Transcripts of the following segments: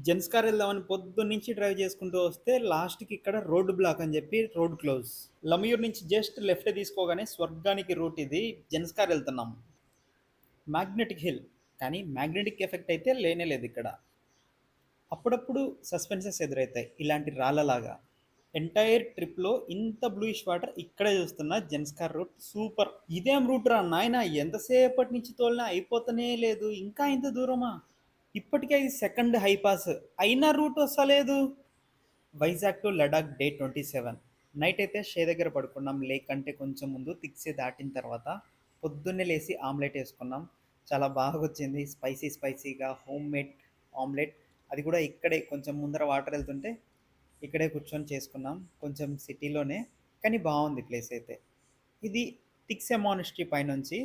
Gents car వెళ్దామని పొద్దున్నుంచి drive చేసుకుంటూ వస్తే లాస్ట్‌కి ఇక్కడ రోడ్ బ్లాక్ అని చెప్పి రోడ్ క్లోజ్. లమ్యూర్ నుంచి జస్ట్ లెఫ్ట్ తీసుకోగానే స్వర్గానికి రూట్ ఇది. జెంట్స్ కార్ వెళ్తున్నాం. Magnetic hill. కానీ మ్యాగ్నెటిక్ ఎఫెక్ట్ అయితే లేనే లేదు ఇక్కడ. అప్పుడప్పుడు సస్పెన్సెస్ ఎదురవుతాయి ఇలాంటి రాళ్ళలాగా. ఎంటైర్ ట్రిప్‌లో ఇంత బ్లూయిష్ వాటర్ ఇక్కడే చూస్తున్నా. Gents car route super. ఇదేం రూట్ రా నాయనా, ఎంతసేపటి నుంచి తోలినా అయిపోతనే లేదు. ఇంకా ఇంత దూరమా? ఇప్పటికే ఇది సెకండ్ హై పాస్ అయినా రూట్ వస్తలేదు. Vizag to Ladakh day 27. Night అయితే షే దగ్గర పడుకున్నాం. లేక్ అంటే కొంచెం ముందు తిక్సే దాటిన తర్వాత పొద్దున్నే లేసి ఆమ్లెట్ వేసుకున్నాం. చాలా బాగా వచ్చింది. స్పైసీ స్పైసీగా హోమ్ మేడ్ ఆమ్లెట్. అది కూడా ఇక్కడే కొంచెం ముందర వాటర్ వెళ్తుంటే ఇక్కడే కూర్చొని చేసుకున్నాం. కొంచెం సిటీలోనే, కానీ బాగుంది ప్లేస్ అయితే. ఇది తిక్సే మానిస్ట్రీ పైనుంచి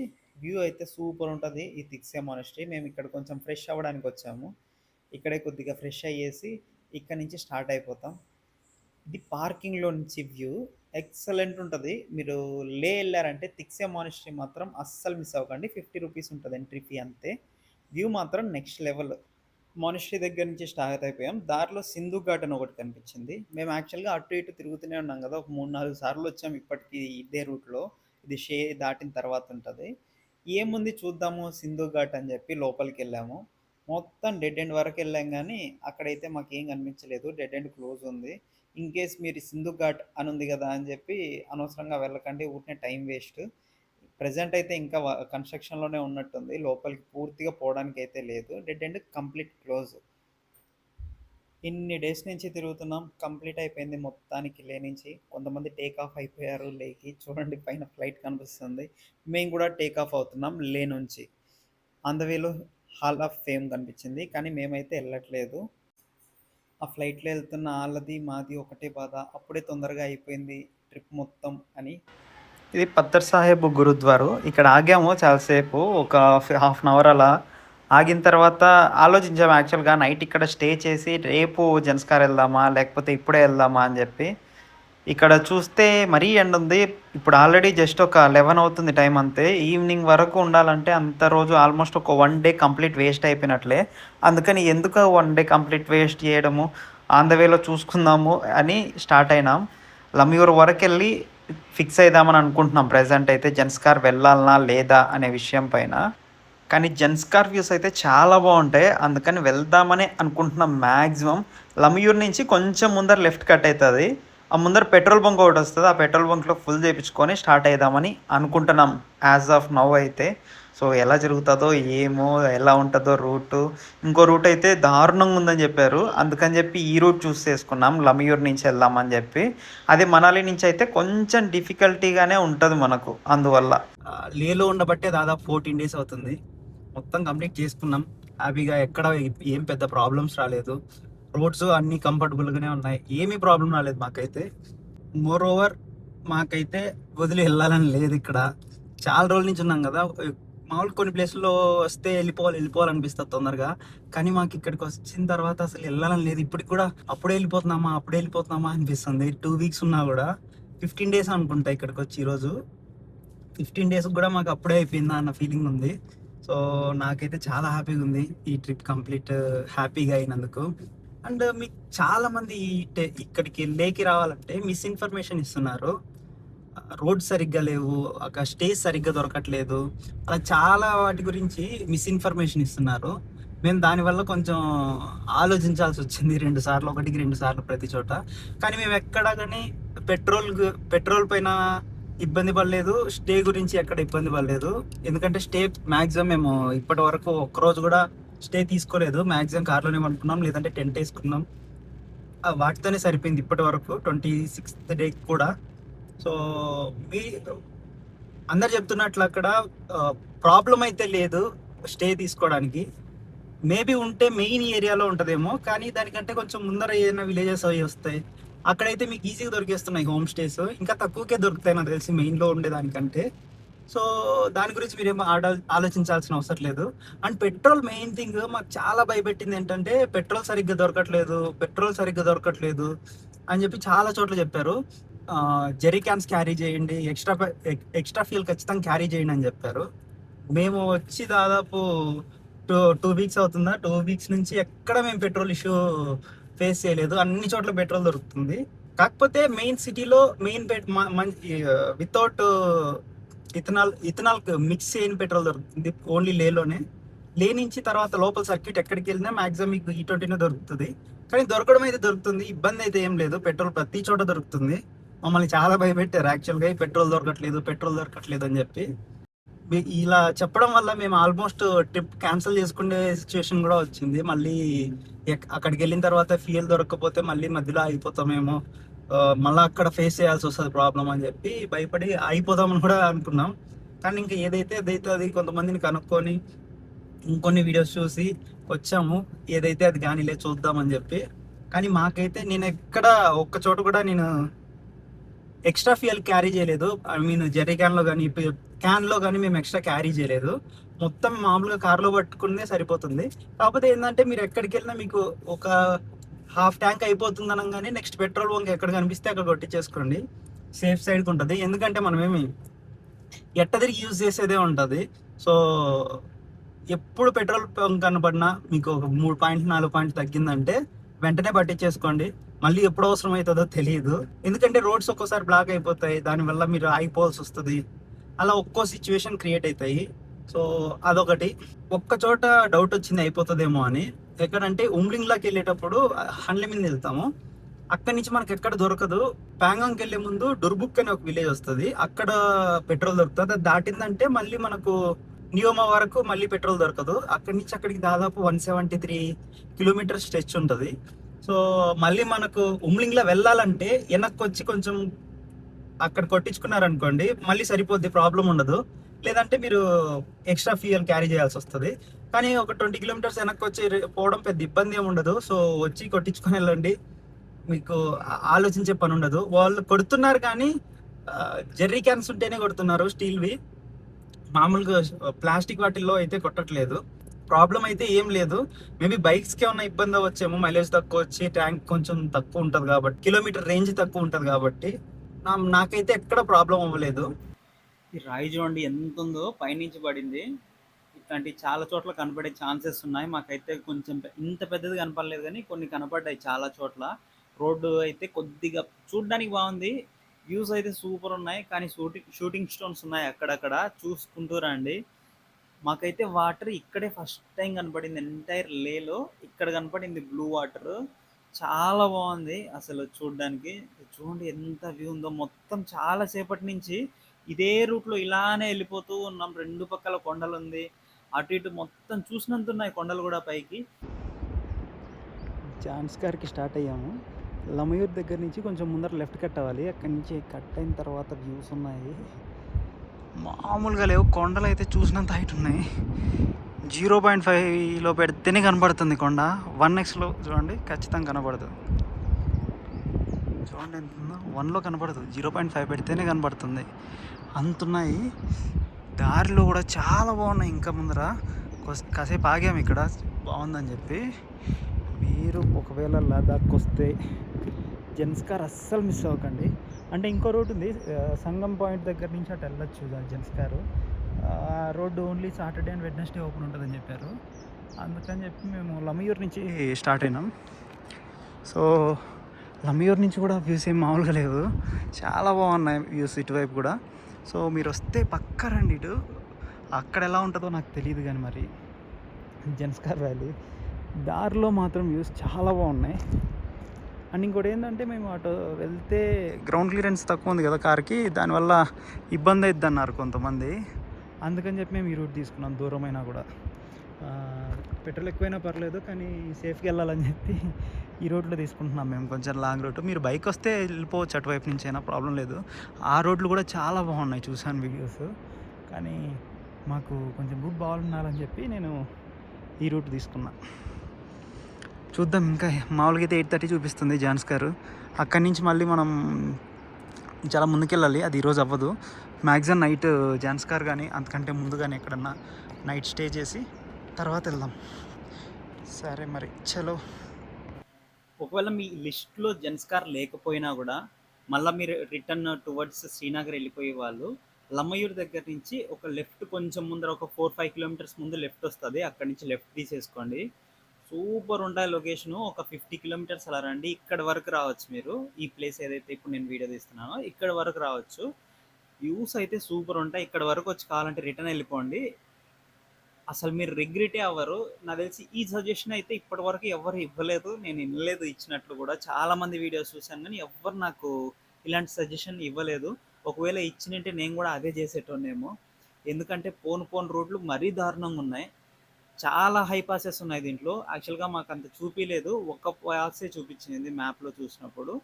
వ్యూ అయితే సూపర్ ఉంటుంది. ఈ తిక్సే మానిస్ట్రీ మేము ఇక్కడ కొంచెం ఫ్రెష్ అవ్వడానికి వచ్చాము. ఇక్కడే కొద్దిగా ఫ్రెష్ అయ్యేసి ఇక్కడ నుంచి స్టార్ట్ అయిపోతాం. ఇది పార్కింగ్లో నుంచి వ్యూ ఎక్సలెంట్ ఉంటుంది. మీరు లే వెళ్ళారంటే తిక్సే మానిస్ట్రీ మాత్రం అస్సలు మిస్ అవ్వకండి. 50 రూపీస్ ఉంటుంది ఎంట్రీ ఫీ అంతే. వ్యూ మాత్రం నెక్స్ట్ లెవెల్. మానిస్ట్రీ దగ్గర నుంచి స్టార్ట్ అయిపోయాం. దారిలో సింధు ఘాట్ అని ఒకటి కనిపించింది. మేము యాక్చువల్గా అటు ఇటు తిరుగుతూనే ఉన్నాం కదా, ఒక 3-4 సార్లు వచ్చాం ఇప్పటికీ ఇదే రూట్లో. ఇది షే దాటిన తర్వాత ఉంటుంది. ఏముంది చూద్దాము సింధు ఘాట్ అని చెప్పి లోపలికి వెళ్ళాము. మొత్తం డెడ్ ఎండ్ వరకు వెళ్ళాం, కానీ అక్కడైతే మాకు ఏం కనిపించలేదు. డెడ్ ఎండ్ క్లోజ్ ఉంది. ఇన్ కేస్ మీరు సింధు ఘాట్ అని ఉంది కదా అని చెప్పి అనవసరంగా వెళ్ళకండి, ఊరికే టైం వేస్ట్. ప్రెజెంట్ అయితే ఇంకా కన్స్ట్రక్షన్లోనే ఉన్నట్టుంది. లోపలికి పూర్తిగా పోవడానికి అయితే లేదు. Dead end complete close. ఇన్ని డేస్ నుంచి తిరుగుతున్నాం, కంప్లీట్ అయిపోయింది మొత్తానికి లే నుంచి. కొంతమంది టేక్ ఆఫ్ అయిపోయారు లేకి. చూడండి పైన ఫ్లైట్ కనిపిస్తుంది. మేము కూడా టేక్ ఆఫ్ అవుతున్నాం లే నుంచి. ఆన్ ద వేలో హాల్ ఆఫ్ ఫేమ్ కనిపించింది, కానీ మేమైతే వెళ్ళట్లేదు. ఆ ఫ్లైట్లో వెళ్తున్న వాళ్ళది మాది ఒకటే బాధ, అప్పుడే తొందరగా అయిపోయింది ట్రిప్ మొత్తం అని. ఇది పత్తర్ సాహెబ్ గురుద్వారు. ఇక్కడ ఆగాము చాలాసేపు, ఒక హాఫ్ అన్ అవర్ అలా ఆగిన తర్వాత ఆలోచించాము యాక్చువల్గా నైట్ ఇక్కడ స్టే చేసి రేపు జెన్స్కార్ వెళ్దామా లేకపోతే ఇప్పుడే వెళ్దామా అని చెప్పి. ఇక్కడ చూస్తే మరీ ఎండ ఉంది. ఇప్పుడు ఆల్రెడీ జస్ట్ ఒక 11 అవుతుంది టైం అంతే. ఈవినింగ్ వరకు ఉండాలంటే అంత రోజు ఆల్మోస్ట్ ఒక 1 డే కంప్లీట్ వేస్ట్ అయిపోయినట్లే. అందుకని ఎందుకు 1 డే కంప్లీట్ వేస్ట్ చేయడము, ఆన్ ద వేలో చూసుకుందాము అని స్టార్ట్ అయినాం. లమ్యూర్ వరకు వెళ్ళి ఫిక్స్ అయిదామని అనుకుంటున్నాం. ప్రెజెంట్ అయితే జెన్స్కార్ వెళ్ళాలనా లేదా అనే విషయం పైన. కానీ జెన్స్కార్ వ్యూస్ అయితే చాలా బాగుంటాయి, అందుకని వెళ్దామని అనుకుంటున్నాం. మ్యాక్సిమం లమ్యూర్ నుంచి కొంచెం ముందర లెఫ్ట్ కట్ అవుతుంది. ఆ ముందర పెట్రోల్ బంక్ ఒకటి వస్తుంది. ఆ పెట్రోల్ బంక్లో ఫుల్ చేయించుకొని స్టార్ట్ అవుదామని అనుకుంటున్నాం యాజ్ ఆఫ్ నౌ అయితే. సో ఎలా జరుగుతుందో ఏమో, ఎలా ఉంటుందో రూటు. ఇంకో రూట్ అయితే దారుణంగా ఉందని చెప్పారు, అందుకని చెప్పి ఈ రూట్ చూస్ చేసుకున్నాం లమ్యూర్ నుంచి వెళ్దామని చెప్పి. అదే మనాలి నుంచి అయితే కొంచెం డిఫికల్టీగానే ఉంటుంది మనకు. అందువల్ల లేలో ఉండబట్టే దాదాపు 14 డేస్ అవుతుంది. మొత్తం కంప్లీట్ చేసుకున్నాం హ్యాపీగా. ఎక్కడ ఏం పెద్ద ప్రాబ్లమ్స్ రాలేదు. రోడ్స్ అన్నీ కంఫర్టబుల్గానే ఉన్నాయి, ఏమీ ప్రాబ్లం రాలేదు మాకైతే. మోర్ ఓవర్ మాకైతే వదిలి వెళ్ళాలని లేదు ఇక్కడ. చాలా రోజుల నుంచి ఉన్నాం కదా. మామూలు కొన్ని ప్లేస్లో వస్తే వెళ్ళిపోవాలనిపిస్తుంది తొందరగా, కానీ మాకు ఇక్కడికి వచ్చిన తర్వాత అసలు వెళ్ళాలని లేదు. ఇప్పటికి కూడా అప్పుడే వెళ్ళిపోతున్నామా అనిపిస్తుంది. 2 వీక్స్ ఉన్నా కూడా 15 డేస్ అనుకుంటా ఇక్కడికి వచ్చి. ఈరోజు 15 డేస్ కూడా మాకు అప్పుడే అయిపోయిందా అన్న ఫీలింగ్ ఉంది. సో నాకైతే చాలా హ్యాపీగా ఉంది ఈ ట్రిప్ కంప్లీట్ హ్యాపీగా అయినందుకు. అండ్ మీకు చాలా మంది ఇక్కడికి లేకి రావాలంటే మిస్ఇన్ఫర్మేషన్ ఇస్తున్నారు. రోడ్ సరిగ్గా లేవు, అక్కడ స్టేజ్ సరిగ్గా దొరకట్లేదు, అలా చాలా వాటి గురించి మిస్ఇన్ఫర్మేషన్ ఇస్తున్నారు. మేము దానివల్ల కొంచెం ఆలోచించాల్సి వచ్చింది 2 సార్లు, 1-2 సార్లు ప్రతి చోట. కానీ మేము ఎక్కడా కానీ పెట్రోల్ పైన ఇబ్బంది పడలేదు, స్టే గురించి ఎక్కడ ఇబ్బంది పడలేదు. ఎందుకంటే స్టే మ్యాక్సిమం మేము ఇప్పటి వరకు ఒక్కరోజు కూడా స్టే తీసుకోలేదు. మ్యాక్సిమం కార్లోనే పడుకున్నాం, లేదంటే టెంట్ వేసుకున్నాం. వాటితోనే సరిపోయింది ఇప్పటి వరకు 26th డే కూడా. సో మీ అందరు చెప్తున్నట్లు అక్కడ ప్రాబ్లం అయితే లేదు స్టే తీసుకోవడానికి. మేబీ ఉంటే మెయిన్ ఏరియాలో ఉంటుందేమో, కానీ దానికంటే కొంచెం ముందర ఏదైనా విలేజెస్ అవి వస్తాయి, అక్కడైతే మీకు ఈజీగా దొరికేస్తున్నాయి హోమ్ స్టేస్. ఇంకా తక్కువకే దొరుకుతాయి నాకు తెలిసి మెయిన్లో ఉండేదానికంటే. సో దాని గురించి మీరేమో ఆలోచించాల్సిన అవసరం లేదు. అండ్ పెట్రోల్ మెయిన్ థింగ్ మాకు చాలా భయపెట్టింది ఏంటంటే పెట్రోల్ సరిగ్గా దొరకట్లేదు అని చెప్పి చాలా చోట్ల చెప్పారు. జెరీ క్యాన్స్ క్యారీ చేయండి, ఎక్స్ట్రా ఫ్యూల్ ఖచ్చితంగా క్యారీ చేయండి అని చెప్పారు. మేము వచ్చి దాదాపు టూ వీక్స్ అవుతుందా, 2 వీక్స్ నుంచి ఎక్కడ మేము పెట్రోల్ ఇష్యూ ఫేస్ చేయలేదు. అన్ని చోట్ల పెట్రోల్ దొరుకుతుంది. కాకపోతే మెయిన్ సిటీలో మెయిన్ వితౌట్ ఇథనాల్ మిక్స్ చేయని పెట్రోల్ దొరుకుతుంది ఓన్లీ లేలోనే. లే నుంచి తర్వాత లోపల సర్క్యూట్ ఎక్కడికి వెళ్ళినా మాక్సిమం మీకు E20 దొరుకుతుంది. కానీ దొరకడం అయితే దొరుకుతుంది, ఇబ్బంది అయితే ఏం లేదు. పెట్రోల్ ప్రతి చోట దొరుకుతుంది. మమ్మల్ని చాలా భయపెట్టారు యాక్చువల్గా, పెట్రోల్ దొరకట్లేదు అని చెప్పి. ఇలా చెప్పడం వల్ల మేము ఆల్మోస్ట్ ట్రిప్ క్యాన్సిల్ చేసుకునే సిచ్యువేషన్ కూడా వచ్చింది. మళ్ళీ అక్కడికి వెళ్ళిన తర్వాత ఫ్యూయల్ దొరకకపోతే మళ్ళీ మధ్యలో అయిపోతామేమో, మళ్ళీ అక్కడ ఫేస్ చేయాల్సి వస్తుంది ప్రాబ్లం అని చెప్పి భయపడి అయిపోదామని కూడా అనుకున్నాం. కానీ ఇంకా ఏదైతే అది కొంతమందిని కనుక్కొని ఇంకొన్ని వీడియోస్ చూసి వచ్చాము. ఏదైతే అది కానీ చూద్దామని చెప్పి. కానీ మాకైతే నేను ఎక్కడ ఒక్క చోట కూడా నేను ఎక్స్ట్రా ఫ్యూయల్ క్యారీ చేయలేదు. ఐ మీన్ జెర్రీ క్యాన్లో కానీ మేము ఎక్స్ట్రా క్యారీ చేయలేదు. మొత్తం మామూలుగా కార్లో పట్టుకునే సరిపోతుంది. కాకపోతే ఏంటంటే మీరు ఎక్కడికి వెళ్ళినా మీకు ఒక హాఫ్ ట్యాంక్ అయిపోతుంది అనగానే నెక్స్ట్ పెట్రోల్ బంక్ ఎక్కడ కనిపిస్తే అక్కడ కొట్టించేసుకోండి, సేఫ్ సైడ్కి ఉంటుంది. ఎందుకంటే మనమేమి ఎట్ట తిరిగి యూజ్ చేసేదే ఉంటుంది. సో ఎప్పుడు పెట్రోల్ బంక్ కనపడినా మీకు ఒక 3 పాయింట్ 4 పాయింట్ తగ్గిందంటే వెంటనే పట్టించేసుకోండి. మళ్ళీ ఎప్పుడు అవసరం అవుతుందో తెలియదు. ఎందుకంటే రోడ్స్ ఒక్కోసారి బ్లాక్ అయిపోతాయి, దానివల్ల మీరు ఆగిపోవాల్సి వస్తుంది. అలా ఒక్కో సిచ్యువేషన్ క్రియేట్ అవుతాయి. సో అదొకటి. ఒక్క చోట డౌట్ వచ్చింది అయిపోతుందేమో అని. ఎక్కడంటే ఉమ్లింగ్లోకి వెళ్ళేటప్పుడు హన్లీ మీద వెళ్తాము. అక్కడి నుంచి మనకి ఎక్కడ దొరకదు. ప్యాంగాంగ్కి వెళ్ళే ముందు డుర్బుక్ అని ఒక విలేజ్ వస్తుంది, అక్కడ పెట్రోల్ దొరుకుతుంది. అది దాటిందంటే మళ్ళీ మనకు నియోమా వరకు మళ్ళీ పెట్రోల్ దొరకదు. అక్కడి నుంచి అక్కడికి దాదాపు 173 కిలోమీటర్స్ స్ట్రెచ్ ఉంటుంది. సో మళ్ళీ మనకు ఉమ్లింగ్లో వెళ్ళాలంటే వెనక్కి వచ్చి కొంచెం అక్కడ కొట్టించుకున్నారనుకోండి మళ్ళీ సరిపోద్ది, ప్రాబ్లం ఉండదు. లేదంటే మీరు ఎక్స్ట్రా ఫ్యూయల్ క్యారీ చేయాల్సి వస్తుంది. కానీ ఒక 20 కిలోమీటర్స్ వెనక్కి వచ్చి పోవడం పెద్ద ఇబ్బంది ఏమి ఉండదు. సో వచ్చి కొట్టించుకొని వెళ్ళండి, మీకు ఆలోచించే పని ఉండదు. వాళ్ళు కొడుతున్నారు కానీ జెర్రీ క్యాన్స్ ఉంటేనే కొడుతున్నారు, స్టీల్వి. మామూలుగా ప్లాస్టిక్ వాటిల్లో అయితే కొట్టట్లేదు. ప్రాబ్లం అయితే ఏం లేదు. మేబీ బైక్స్కి ఏమన్నా ఇబ్బంది వచ్చేమో, మైలేజ్ తక్కువ వచ్చి ట్యాంక్ కొంచెం తక్కువ ఉంటుంది కాబట్టి, కిలోమీటర్ రేంజ్ తక్కువ ఉంటుంది కాబట్టి. నాకైతే ఎక్కడ ప్రాబ్లం అవ్వలేదు. ఈ రాయి చూడండి ఎంత ఉందో, పైనుంచి పడింది. ఇట్లాంటి చాలా చోట్ల కనపడే ఛాన్సెస్ ఉన్నాయి. మాకైతే కొంచెం ఇంత పెద్దది కనపడలేదు కానీ కొన్ని కనపడ్డాయి చాలా చోట్ల. రోడ్డు అయితే కొద్దిగా చూడ్డానికి బాగుంది, వ్యూస్ అయితే సూపర్ ఉన్నాయి. కానీ షూటింగ్ స్టోన్స్ ఉన్నాయి అక్కడక్కడ, చూసుకుంటూ రండి. మాకైతే వాటర్ ఇక్కడే ఫస్ట్ టైం కనపడింది ఎంటైర్ లేలో. ఇక్కడ కనపడింది బ్లూ వాటర్, చాలా బాగుంది అసలు చూడడానికి. చూడండి ఎంత వ్యూ ఉందో. మొత్తం చాలా సేపటి నుంచి ఇదే రూట్లో ఇలానే వెళ్ళిపోతూ ఉన్నాం. 2 పక్కల కొండలు ఉంది, అటు ఇటు మొత్తం చూసినంత ఉన్నాయి కొండలు కూడా పైకి. జాన్స్కార్కి స్టార్ట్ అయ్యాము. లమయూర్ దగ్గర నుంచి కొంచెం ముందర లెఫ్ట్ కట్ అవ్వాలి. అక్కడి నుంచి కట్ అయిన తర్వాత వ్యూస్ ఉన్నాయి, మామూలుగా లేవు. కొండలు అయితే చూసినంత హైట్ ఉన్నాయి. 0.5లో పెడితేనే కనబడుతుంది కొండ. 1xలో చూడండి ఖచ్చితంగా కనబడదు. చూడండి ఎంత ఉందో, 1లో కనబడదు, 0.5 పెడితేనే కనబడుతుంది. అంతున్నాయి. దారిలో కూడా చాలా బాగున్నాయి. ఇంకా ముందర కాసేపు ఆగాము ఇక్కడ బాగుందని చెప్పి. మీరు ఒకవేళ లదాఖ్ వస్తే జన్స్కార్ అస్సలు మిస్ అవ్వకండి. అంటే ఇంకో రోడ్ ఉంది, సంగం పాయింట్ దగ్గర నుంచి అటు వెళ్ళొచ్చు జన్స్కారు. Road only Saturday and Wednesday open ఉంటుందని చెప్పారు. అందుకని చెప్పి మేము లమయూర్ నుంచి స్టార్ట్ అయినాం. సో లమయూర్ నుంచి కూడా వ్యూస్ ఏం మామూలుగా లేవు, చాలా బాగున్నాయి వ్యూస్ ఇటువైపు కూడా. సో మీరు వస్తే పక్కా రండి ఇటు. అక్కడ ఎలా ఉంటుందో నాకు తెలియదు కానీ మరి జన్స్కార్ వ్యాలీ దారిలో మాత్రం వ్యూస్ చాలా బాగున్నాయి. అండ్ ఇంకోటి ఏంటంటే మేము అటు వెళ్తే గ్రౌండ్ క్లియరెన్స్ తక్కువ ఉంది కదా కార్కి, దానివల్ల ఇబ్బంది అవుద్ది అన్నారు కొంతమంది. అందుకని చెప్పి మేము ఈ రూట్ తీసుకున్నాం. దూరమైనా కూడా పెట్రోల్ ఎక్కువైనా పర్లేదు కానీ సేఫ్గా వెళ్ళాలని చెప్పి ఈ రోడ్లో తీసుకుంటున్నాం మేము, కొంచెం లాంగ్ రూట్. మీరు బైక్ వస్తే వెళ్ళిపోవచ్చు అటువైపు నుంచి అయినా, ప్రాబ్లం లేదు. ఆ రోడ్లు కూడా చాలా బాగున్నాయి, చూశాను వీడియోస్. కానీ మాకు కొంచెం రూట్ బాగుండాలని చెప్పి నేను ఈ రూట్ తీసుకున్నా. చూద్దాం. ఇంకా మామూలుగా అయితే 8:30 చూపిస్తుంది జాన్స్కార్. అక్కడి నుంచి మళ్ళీ మనం చాలా ముందుకెళ్ళాలి, అది ఈరోజు అవ్వదు. మ్యాక్సిమం నైట్ జాన్స్కార్ కానీ అంతకంటే ముందు కానీ ఎక్కడన్నా నైట్ స్టే చేసి తర్వాత వెళ్దాం. సరే మరి చలో. ఒకవేళ మీ లిస్ట్లో జన్స్కార్ లేకపోయినా కూడా మళ్ళీ మీరు రిటర్న్ టువర్డ్స్ శ్రీనగర్ వెళ్ళిపోయే వాళ్ళు లమ్మయూరు దగ్గర నుంచి ఒక లెఫ్ట్ కొంచెం ముందర ఒక 4-5 కిలోమీటర్స్ ముందు లెఫ్ట్ వస్తది. అక్కడి నుంచి లెఫ్ట్ తీసేసుకోండి. సూపర్ ఉంటాయి లొకేషను. ఒక 50 కిలోమీటర్స్ అలా రండి. ఇక్కడి వరకు రావచ్చు మీరు. ఈ ప్లేస్ ఏదైతే ఇప్పుడు నేను వీడియో తీస్తున్నానో ఇక్కడి వరకు రావచ్చు. వ్యూస్ అయితే సూపర్ ఉంటాయి. ఇక్కడి వరకు వచ్చి కావాలంటే రిటర్న్ వెళ్ళిపోండి. అసలు మీరు రిగ్రెటే అవ్వరు. నాకు తెలిసి ఈ సజెషన్ అయితే ఇప్పటి వరకు ఎవ్వరు ఇవ్వలేదు. నేను వినలేదు ఇచ్చినట్లు కూడా. చాలా మంది వీడియోస్ చూశాను కానీ ఎవ్వరు నాకు ఇలాంటి సజెషన్ ఇవ్వలేదు. ఒకవేళ ఇచ్చినుంటే నేను కూడా అదే చేసేటోన్నేమో. ఎందుకంటే పోను రోడ్లు మరీ దారుణంగా ఉన్నాయి. చాలా హై పాసెస్ ఉన్నాయి దీంట్లో. యాక్చువల్‌గా మాకంత చూపియలేదు. ఒక్క పాసే చూపించింది మ్యాప్‌లో చూసినప్పుడు.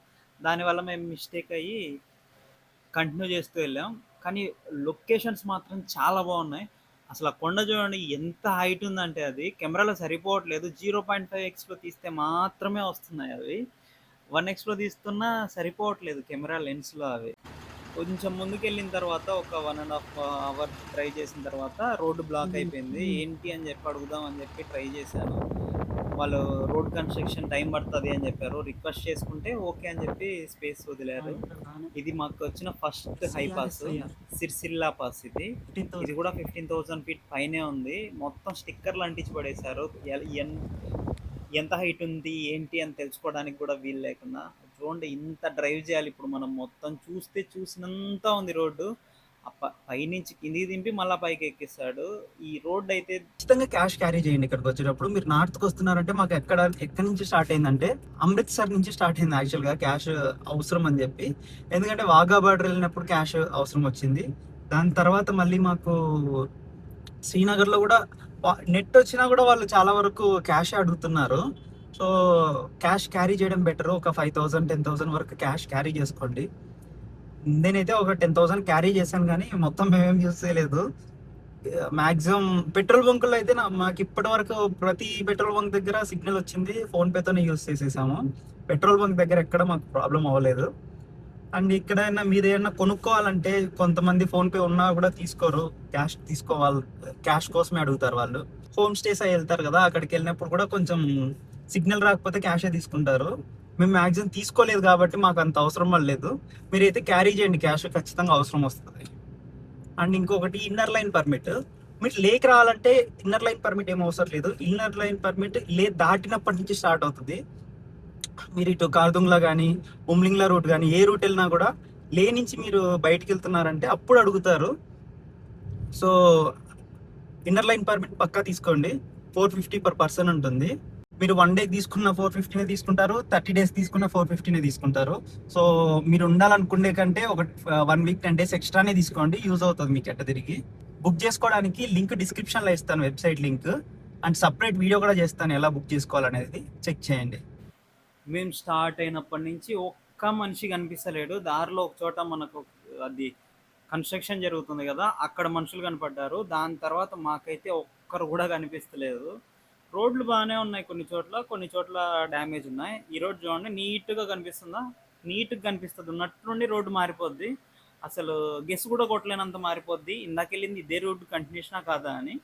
దానివల్ల మేము మిస్టేక్ అయ్యి కంటిన్యూ చేస్తూ వెళ్ళాం. కానీ లొకేషన్స్ మాత్రం చాలా బాగున్నాయి. అసలు ఆ కొండ చూడండి ఎంత హైట్ ఉందంటే అది కెమెరాలో సరిపోవట్లేదు. 0.5 ఎక్స్‌లో తీస్తే మాత్రమే వస్తున్నాయి అవి. 1 ఎక్స్‌లో తీస్తున్నా సరిపోవట్లేదు కెమెరా లెన్స్‌లో అవి. కొంచెం ముందుకెళ్ళిన తర్వాత ఒక 1 ½ అవర్ ట్రై చేసిన తర్వాత రోడ్డు బ్లాక్ అయిపోయింది. ఏంటి అని చెప్పి అడుగుదాం అని చెప్పి ట్రై చేశాను. వాళ్ళు రోడ్ కన్‌స్ట్రక్షన్ టైం పడతది అని చెప్పారు. రిక్వెస్ట్ చేసుకుంటే ఓకే అని చెప్పి స్పేస్ వదిలారు. ఇది మాకు వచ్చిన ఫస్ట్ హై పాస్. సిర్సిల్లా పాస్ ఇది. ఇది కూడా 15,000 ఫీట్ పైనే ఉంది. మొత్తం స్టిక్కర్లు అంటించి పడేశారు. ఎంత హైట్ ఉంది ఏంటి అని తెలుసుకోవడానికి కూడా వీలు లేకుండా. చూడండి ఇంత డ్రైవ్ చేయాలి ఇప్పుడు మనం. మొత్తం చూసినంత ఉంది రోడ్డు. పైనుంచి కిందికి దింపి మళ్ళా పైకి ఎక్కిస్తాడు. ఈ రోడ్ అయితే ఖచ్చితంగా క్యాష్ క్యారీ చేయండి. ఇక్కడికి వచ్చేటప్పుడు మీరు నార్త్కి వస్తున్నారంటే మాకు ఎక్కడి నుంచి స్టార్ట్ అయిందంటే అమృత్సర్ నుంచి స్టార్ట్ అయింది యాక్చువల్గా క్యాష్ అవసరం అని చెప్పి. ఎందుకంటే వాఘా బార్డర్ వెళ్ళినప్పుడు క్యాష్ అవసరం వచ్చింది. దాని తర్వాత మళ్ళీ మాకు శ్రీనగర్లో కూడా నెట్ వచ్చినా కూడా వాళ్ళు చాలా వరకు క్యాష్ అడుగుతున్నారు. సో క్యాష్ క్యారీ చేయడం బెటర్. ఒక 5,000 10,000 వరకు క్యాష్ క్యారీ చేసుకోండి. నేనైతే ఒక 10,000 క్యారీ చేశాను కానీ మొత్తం మేమేం యూజ్ చేయలేదు. మాక్సిమం పెట్రోల్ బంకుల్లో అయితే మాకు ఇప్పటి వరకు ప్రతి పెట్రోల్ బంక్ దగ్గర సిగ్నల్ వచ్చింది. ఫోన్ పేతోనే యూజ్ చేసేసాము. పెట్రోల్ బంక్ దగ్గర ఎక్కడ మాకు ప్రాబ్లం అవ్వలేదు. అండ్ ఇక్కడైనా మీరు ఏమైనా కొనుక్కోవాలంటే కొంతమంది ఫోన్ పే ఉన్నా కూడా తీసుకోరు. క్యాష్ కోసమే అడుగుతారు వాళ్ళు. హోమ్ స్టేస్ అయి వెళ్తారు కదా, అక్కడికి వెళ్ళినప్పుడు కూడా కొంచెం సిగ్నల్ రాకపోతే క్యాషే తీసుకుంటారు. మేము మ్యాక్సిమం తీసుకోలేదు కాబట్టి మాకు అంత అవసరం పడలేదు. మీరైతే క్యారీ చేయండి, క్యాష్ ఖచ్చితంగా అవసరం వస్తుంది. అండ్ ఇంకొకటి ఇన్నర్ లైన్ పర్మిట్. మీరు లేక్ రావాలంటే ఇన్నర్ లైన్ పర్మిట్ ఏం అవసరం లేదు. ఇన్నర్ లైన్ పర్మిట్ దాటినప్పటి నుంచి స్టార్ట్ అవుతుంది. మీరు ఇటు కార్దుంగ్లా కానీ ఉమ్లింగ్లా రూట్ కానీ ఏ రూట్ వెళ్ళినా కూడా లే నుంచి మీరు బయటికి వెళ్తున్నారంటే అప్పుడు అడుగుతారు. సో ఇన్నర్ లైన్ పర్మిట్ పక్కా తీసుకోండి. 450 per person ఉంటుంది. మీరు 1 day తీసుకున్న 450 తీసుకుంటారు, 30 days తీసుకున్న 450 తీసుకుంటారు. సో మీరు ఉండాలనుకునే కంటే ఒక 1 week 10 days ఎక్స్ట్రానే తీసుకోండి, యూజ్ అవుతుంది మీకు ఎట్ట తిరిగి. బుక్ చేసుకోవడానికి లింక్ డిస్క్రిప్షన్లో ఇస్తాను, website link. And separate video కూడా చేస్తాను ఎలా బుక్ చేసుకోవాలనేది, చెక్ చేయండి. మేము స్టార్ట్ అయినప్పటి నుంచి ఒక్క మనిషి కనిపిస్తలేడు. దారిలో ఒక చోట మనకు అది కన్స్ట్రక్షన్ జరుగుతుంది కదా, అక్కడ మనుషులు కనపడ్డారు. దాని తర్వాత మాకైతే ఒక్కరు కూడా కనిపిస్తలేదు. రోడ్లు బాగానే ఉన్నాయి కొన్ని చోట్ల డ్యామేజ్ ఉన్నాయి. ఈ రోడ్ చూడండి నీట్గా కనిపిస్తుందా, నీట్గా కనిపిస్తుంది. ఉన్నట్టుండి రోడ్డు మారిపోద్ది. అసలు గెస్ కూడా కొట్టలేనంత మారిపోద్ది. ఇందాకెళ్ళింది ఇదే రోడ్డు కంటిన్యూషనా కాదా అని.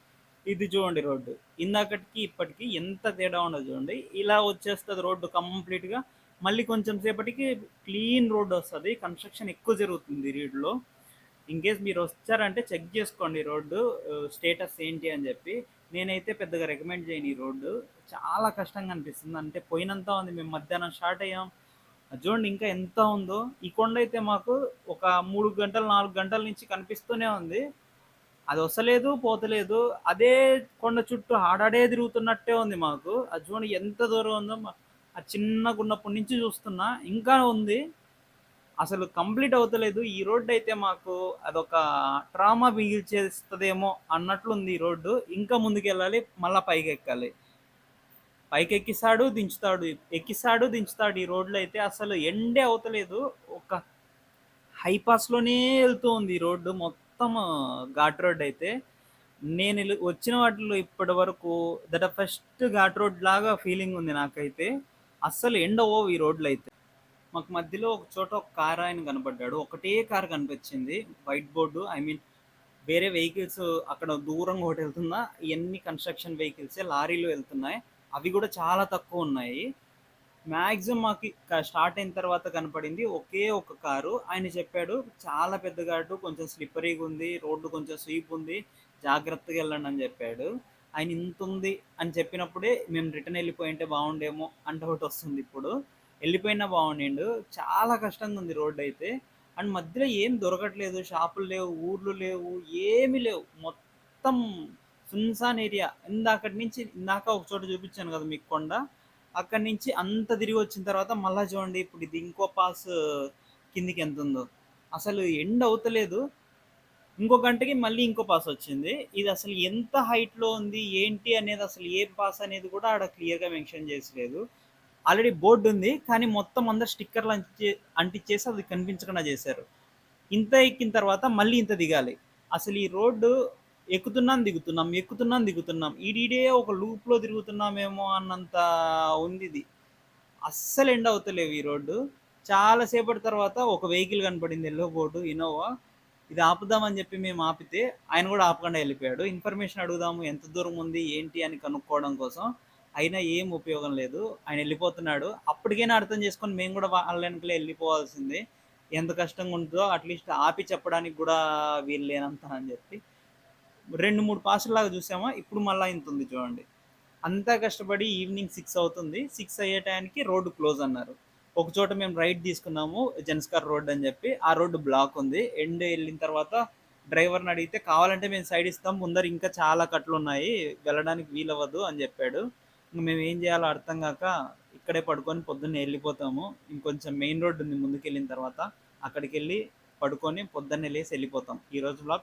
ఇది చూడండి రోడ్డు, ఇందాకటికి ఇప్పటికి ఎంత తేడా ఉండదు చూడండి. ఇలా వచ్చేస్తుంది రోడ్డు కంప్లీట్గా. మళ్ళీ కొంచెం సేపటికి క్లీన్ రోడ్డు వస్తుంది. కన్స్ట్రక్షన్ ఎక్కువ జరుగుతుంది రోడ్లో. ఇన్ కేస్ మీరు వచ్చారంటే చెక్ చేసుకోండి రోడ్డు స్టేటస్ ఏంటి అని చెప్పి. నేనైతే పెద్దగా రికమెండ్ చేయను ఈ రోడ్డు. చాలా కష్టంగా అనిపిస్తుంది. అంటే పోయినంత ఉంది. మేము మధ్యాహ్నం స్టార్ట్ అయ్యాం, చూడండి ఇంకా ఎంత ఉందో. ఈ కొండ అయితే మాకు ఒక 3 గంటలు 4 గంటల నుంచి కనిపిస్తూనే ఉంది. అది వస్తలేదు పోతలేదు. అదే కొండ చుట్టూ ఆడాడే తిరుగుతున్నట్టే ఉంది మాకు. అది చూడండి ఎంత దూరం ఉందో. ఆ చిన్నగా ఉన్నప్పటి నుంచి చూస్తున్నా ఇంకా ఉంది. అసలు కంప్లీట్ అవుతలేదు. ఈ రోడ్డు అయితే మాకు అదొక ట్రామా మిగిల్చేస్తుందేమో అన్నట్లుంది ఈ రోడ్డు. ఇంకా ముందుకెళ్ళాలి, మళ్ళీ పైకి ఎక్కాలి. పైకి ఎక్కిస్తాడు దించుతాడు. ఈ రోడ్లో అయితే అసలు ఎండే అవుతలేదు. ఒక హైపాస్లోనే వెళ్తూ ఉంది ఈ రోడ్డు. మొత్తం ఘాట్ రోడ్ అయితే. నేను వచ్చిన వాటిలో ఇప్పటి వరకు ఫస్ట్ ఘాట్ రోడ్ లాగా ఫీలింగ్ ఉంది నాకైతే. అస్సలు ఎండ ఈ రోడ్లు అయితే. మాకు మధ్యలో ఒక చోట ఒక కార్ ఆయన కనపడ్డాడు. ఒకటే కార్ కనిపించింది, వైట్ బోర్డు. ఐ మీన్ వేరే వెహికల్స్ అక్కడ దూరంగా ఒకటి వెళ్తున్నా. ఇవన్నీ కన్స్ట్రక్షన్ వెహికల్సే, లారీలు వెళ్తున్నాయి. అవి కూడా చాలా తక్కువ ఉన్నాయి. మాక్సిమం మాకి స్టార్ట్ అయిన తర్వాత కనపడింది ఒకే ఒక కారు. ఆయన చెప్పాడు, "చాలా పెద్ద ఘాటు, కొంచెం స్లిప్పరీగా ఉంది. రోడ్డు కొంచెం స్వీప్ ఉంది. జాగ్రత్తగా ఎళ్ళండి" అని చెప్పాడు. ఆయన ఇంతుంది అని చెప్పినప్పుడే మేము రిటర్న్ ఎళ్ళిపోయుంటే బావుండేమో అని డౌటొస్తుంది ఇప్పుడు. ఎళ్ళిపోయినా బావుండిండు. చాలా కష్టంగా ఉంది రోడ్డయితే. అండ్ మధ్యలో ఏం దొరకట్లేదు. షాపులు లేవు, ఊర్లు లేవు, ఏమి లేవు. మొత్తం సున్సాన్ ఏరియా. ఇందాక ఒక చోట చూపించాను కదా మీకు కొండ. అక్కడి నుంచి అంత తిరిగి వచ్చిన తర్వాత మళ్ళా చూడండి ఇప్పుడు ఇది ఇంకో పాస్ కిందికి ఎంత ఉందో. అసలు ఎండ్ అవుతలేదు. ఇంకో గంటకి మళ్ళీ ఇంకో పాస్ వచ్చింది. ఇది అసలు ఎంత హైట్‌లో ఉంది, ఏంటి అనేది అసలు ఏ పాస్ అనేది కూడా ఆడ క్లియర్‌గా మెన్షన్ చేసలేదు. ఆల్రెడీ బోర్డ్ ఉంది. కానీ మొత్తం అందరు స్టిక్కర్‌లు అంటించేసి అది కనిపించకుండా చేశారు. ఇంత ఎక్కిన తర్వాత మళ్ళీ ఇంత దిగాలి. అసలు ఈ రోడ్డు ఎక్కుతున్నాం, దిగుతున్నాం, ఎక్కుతున్నాం, దిగుతున్నాం. ఈడీడే ఒక లూప్‌లో తిరుగుతున్నామేమో అన్నంత ఉందిది. అస్సలు ఎండ్ అవుతలేవు ఈ రోడ్డు. చాలా సేపటి తర్వాత ఒక వెహికల్ కనపడింది యెల్లో బోర్డు ఇన్నోవా. ఇది ఆపుదామని చెప్పి మేము ఆపితే ఆయన కూడా ఆపకుండా వెళ్ళిపోయాడు. ఇన్ఫర్మేషన్ అడుగుదాము ఎంత దూరం ఉంది ఏంటి అని కనుక్కోవడం కోసం. అయినా ఏం ఉపయోగం లేదు. ఆయన వెళ్ళిపోతున్నాడు. అప్పటికైనా అర్థం చేసుకొని మేము కూడా వాళ్ళ వెనకలే వెళ్ళిపోవాల్సిందే. ఎంత కష్టంగా ఉంటుందో అట్లీస్ట్ ఆపి చెప్పడానికి కూడా వీలు లేనంత అని చెప్పి 2, 3 పాసుల్లాగా చూసామా ఇప్పుడు మళ్ళా ఇంత ఉంది చూడండి. అంతా కష్టపడి ఈవినింగ్ 6 అవుతుంది. 6 అయ్యే టయానికి రోడ్డు క్లోజ్ అన్నారు. ఒక చోట మేము రైట్ తీసుకున్నాము జెన్స్కార్ రోడ్ అని చెప్పి. ఆ రోడ్డు బ్లాక్ ఉంది. ఎండ్ వెళ్ళిన తర్వాత డ్రైవర్ని అడిగితే కావాలంటే మేము సైడ్ ఇస్తాం. ముందర ఇంకా చాలా కట్లు ఉన్నాయి. వెళ్ళడానికి వీలవ్వదు అని చెప్పాడు. ఇంక మేము ఏం చేయాలో అర్థం కాక ఇక్కడే పడుకొని పొద్దున్నే వెళ్ళిపోతాము. ఇంకొంచెం మెయిన్ రోడ్ ఉంది ముందుకెళ్ళిన తర్వాత. అక్కడికి వెళ్ళి పడుకొని పొద్దున్నే లేసి వెళ్ళిపోతాం. ఈ రోజు బ్లాగ్